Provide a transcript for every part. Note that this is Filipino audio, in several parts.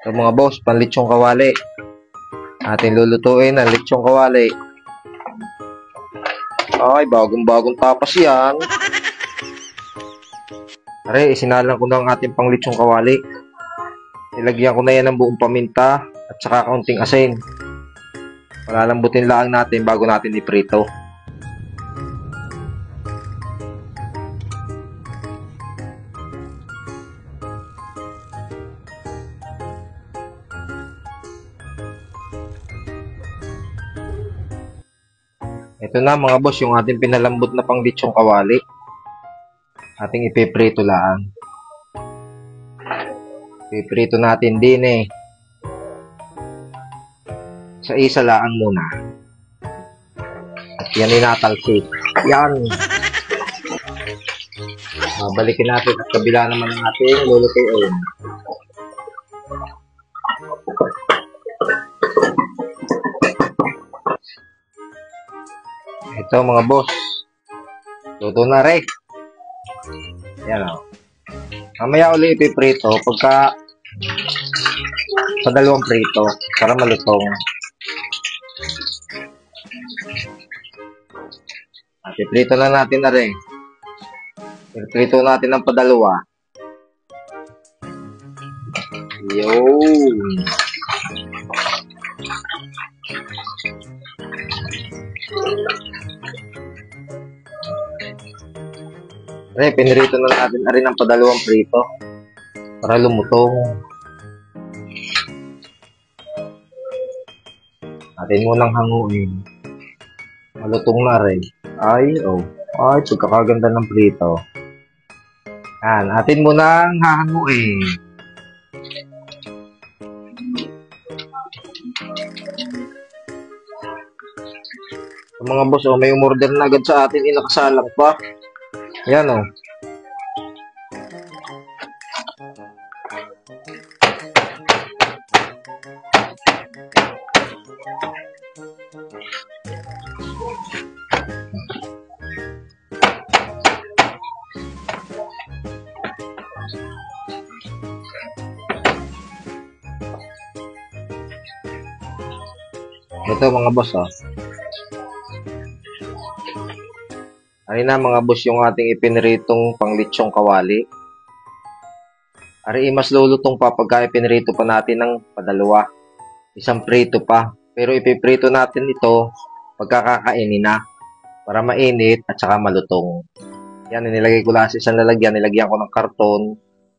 So mga boss, panlitsong kawali. Ating lulutuin ang litsong kawali. Ay, bagong-bagong tapas yan. Are, isinalang ko na ang ating panglitsong kawali. Ilagyan ko na yan ng buong paminta at saka kaunting asin. Palalambutin lang natin bago natin iprito. Ito na mga boss, yung ating pinalambot na panglitsong kawali. Ating ipiprito lang. Piprito natin din sa isa lang muna. At yan inatalsik. Yan. Babalikin natin at kabila naman ng ating lulutuin. Ito mga boss. Luto na rin. Yan o. Mamaya uli ipiprito pagka padalawang prito para malutong. At iprito na natin na rin. Iprito natin ng padalawa. Yun. Pinirito na natin rin ang padalawang prito para lumutong. Atin munang hanguin. Malutong na rin. Ay, pagkakaganda ng prito. Yan, atin munang hahanguin. So, mga boss, may umorder na agad sa atin, inakasalang pa. Yan o. Ito mga boss Ari na mga boss yung ating ipinritong panglitsong kawali. Ari mas lulutong pa pagka ipinrito pa natin ng padalawa. Isang prito pa. Pero ipiprito natin ito pagkakakainin na. Para mainit at saka malutong. Yan, nilagay ko lang sa isang lalagyan. Nilagyan ko ng karton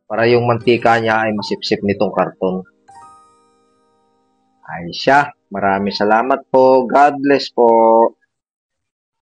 para yung mantika niya ay masipsip nitong karton. Ay siya. Maraming salamat po. God bless po.